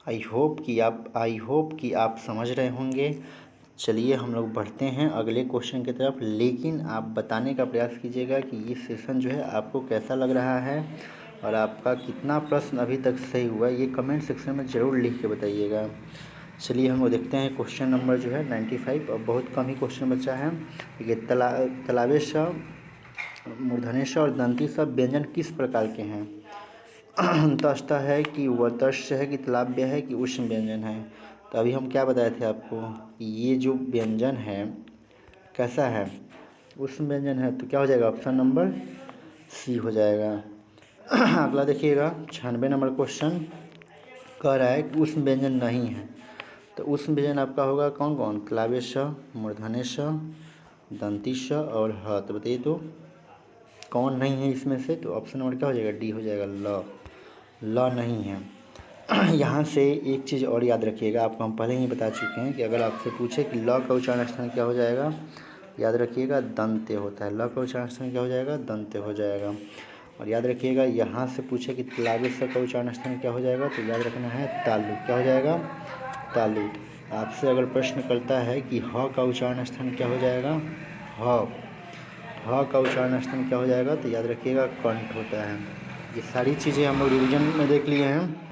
आई होप कि आप समझ रहे होंगे। चलिए हम लोग बढ़ते हैं अगले क्वेश्चन की तरफ, लेकिन आप बताने का प्रयास कीजिएगा कि ये सेशन जो है आपको कैसा लग रहा है और आपका कितना प्रश्न अभी तक सही हुआ, ये कमेंट सेक्शन में ज़रूर लिख के बताइएगा। चलिए हम लोग देखते हैं क्वेश्चन नंबर जो है 95। अब बहुत कम ही क्वेश्चन बचा है। देखिए तालव्य श, मूर्धन्य श और दंती श व्यंजन किस प्रकार के हैं? अंतस्थ है कि वतस्य है कि तालव्य है कि उष्म व्यंजन है? तो अभी हम क्या बताए थे आपको कि ये जो व्यंजन है कैसा है? उष्म व्यंजन है। तो क्या हो जाएगा? ऑप्शन नंबर सी हो जाएगा। अगला देखिएगा 96 नंबर क्वेश्चन कह रहा है कि उष्म व्यंजन नहीं है। तो उष्म व्यंजन आपका होगा कौन कौन? तालव्य श, मूर्धन्य श, दंती श और ह। तो बताइए तो कौन नहीं है इसमें से? तो ऑप्शन नंबर क्या हो जाएगा? डी हो जाएगा, ल नहीं है। यहाँ से एक चीज़ और याद रखिएगा, आपको हम पहले ही बता चुके हैं कि अगर आपसे पूछे कि ल का उच्चारण स्थान क्या हो जाएगा, याद रखिएगा दंत्य होता है। ल का उच्चारण स्थान क्या हो जाएगा? दंत्य हो जाएगा। और याद रखिएगा यहाँ से पूछे कि तालव्य स का उच्चारण स्थान क्या हो जाएगा, तो याद रखना है तालु। क्या हो जाएगा? तालु। आपसे अगर प्रश्न करता है कि ह का उच्चारण स्थान क्या हो जाएगा, ह का उच्चारण स्थान क्या हो जाएगा, तो याद रखिएगा कंठ होता है। ये सारी चीज़ें हम लोग रिविजन में देख लिए हैं।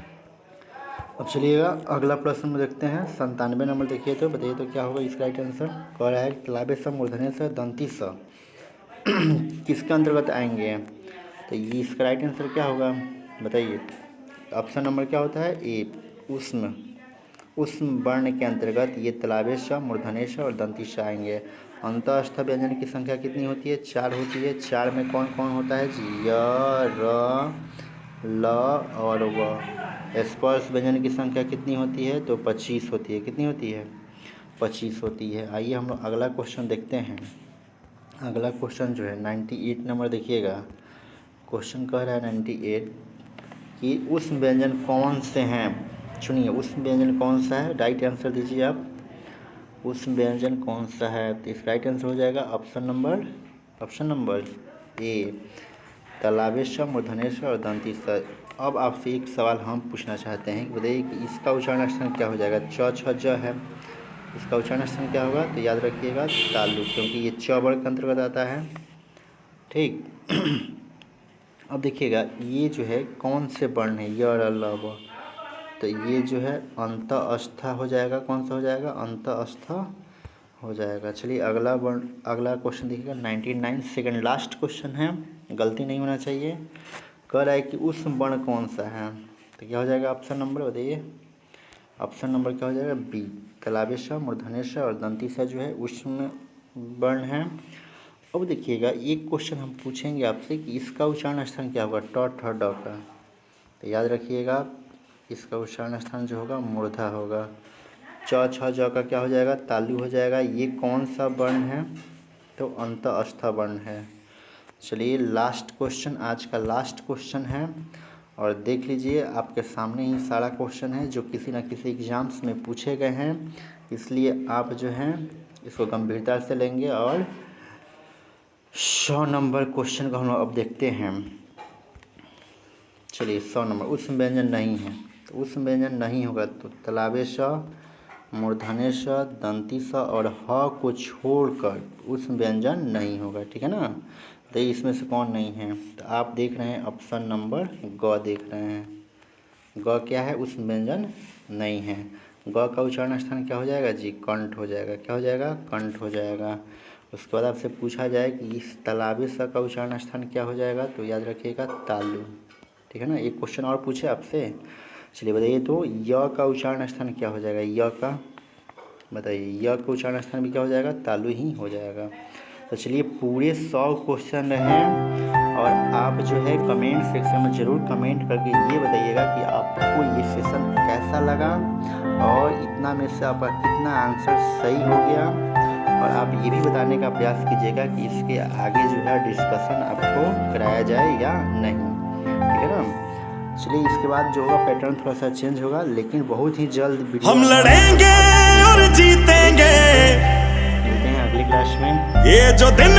अब चलिएगा अगला प्रश्न में देखते हैं 97 नंबर। देखिए तो बताइए तो क्या होगा इसका राइट आंसर? कह रहा है तालव्य स, मूर्धन्य स, दंती स किसके अंतर्गत आएंगे? तो ये इसका राइट आंसर क्या होगा बताइए? ऑप्शन नंबर क्या होता है? ए, उष्म वर्ण के अंतर्गत ये तालव्य श, मूर्धन्य श और दंती श आएंगे। अंतःस्थ व्यंजन की संख्या कितनी होती है? 4 होती है। 4 में कौन कौन होता है जी? य, र, ल और व। स्पर्श व्यंजन की संख्या कितनी होती है? तो 25 होती है। कितनी होती है? 25 होती है। आइए हम लोग अगला क्वेश्चन देखते हैं। अगला क्वेश्चन जो है 98 नंबर देखिएगा। क्वेश्चन कह रहा है 98 कि उष्म व्यंजन कौन से हैं? चुनिए उष्म व्यंजन कौन सा है? राइट आंसर दीजिए आप। उष्म व्यंजन कौन सा है? तो इस राइट आंसर हो जाएगा ऑप्शन नंबर ए, तालव्य श, मूर्धन्य श और दंती श। अब आपसे एक सवाल हम पूछना चाहते हैं कि बताइए कि इसका उच्चारण स्थान क्या हो जाएगा? च, छ, ज है। इसका उच्चारण स्थान क्या होगा? तो याद रखिएगा तालु, क्योंकि ये च वर्ग के अंतर्गत आता है। ठीक। अब देखिएगा ये जो है कौन से वर्ण है? य, र, ल, व। तो ये जो है अंतःस्थ हो जाएगा। कौन सा हो जाएगा? अंतःस्थ हो जाएगा। चलिए अगला क्वेश्चन देखिएगा 99, सेकंड लास्ट क्वेश्चन है, गलती नहीं होना चाहिए। कह रहा है कि उष्म वर्ण कौन सा है? तो क्या हो जाएगा ऑप्शन नंबर बताइए? ऑप्शन नंबर क्या हो जाएगा? बी, तालव्य श, मूर्धन्य श और दंती श जो है उष्म वर्ण है। अब देखिएगा एक क्वेश्चन हम पूछेंगे आपसे कि इसका उच्चारण स्थान क्या होगा? ट, ठ, ड का। तो याद रखिएगा इसका उच्चारण स्थान जो होगा मूर्धा होगा। च, छ, ज का क्या हो जाएगा? तालु हो जाएगा। ये कौन सा वर्ण है? तो अंतःस्थ वर्ण है। चलिए लास्ट क्वेश्चन, आज का लास्ट क्वेश्चन है और देख लीजिए आपके सामने ही सारा क्वेश्चन है जो किसी न किसी एग्ज़ाम्स में पूछे गए हैं, इसलिए आप जो हैं इसको गंभीरता से लेंगे। और 100 नंबर क्वेश्चन को हम लोग अब देखते हैं। चलिए 100 नंबर, उस व्यंजन नहीं है तो उस व्यंजन नहीं होगा तो तलाबे स, मूर्धन्य स, दंती स और ह को छोड़कर उस व्यंजन नहीं होगा, ठीक है ना। तो इसमें से कौन नहीं है, तो आप देख रहे हैं ऑप्शन नंबर ग देख रहे हैं। ग क्या है, उस व्यंजन नहीं है। ग का उच्चारण स्थान क्या हो जाएगा जी, कंठ हो जाएगा। क्या हो जाएगा, कंठ हो जाएगा। उसके बाद आपसे पूछा जाए कि इस तलाबे स का उच्चारण स्थान क्या हो जाएगा, तो याद रखिएगा तालु, ठीक है ना। एक क्वेश्चन और पूछे आपसे, चलिए बताइए तो य का उच्चारण स्थान क्या हो जाएगा, य का बताइए, य का उच्चारण स्थान भी क्या हो जाएगा, तालु ही हो जाएगा। तो चलिए पूरे 100 क्वेश्चन रहे और आप जो है कमेंट सेक्शन में ज़रूर कमेंट करके ये बताइएगा कि आपको ये सेशन कैसा लगा और इतना में से आपका कितना आंसर सही हो गया। और आप ये भी बताने का प्रयास कीजिएगा कि इसके आगे जो है डिस्कशन आपको कराया जाए या नहीं, ठीक है ना। चलिए इसके बाद जो होगा पैटर्न थोड़ा सा चेंज होगा, लेकिन बहुत ही जल्द वीडियो हम लड़ेंगे और जीतेंगे मिलते हैं अगली क्लास में। ये जो दिन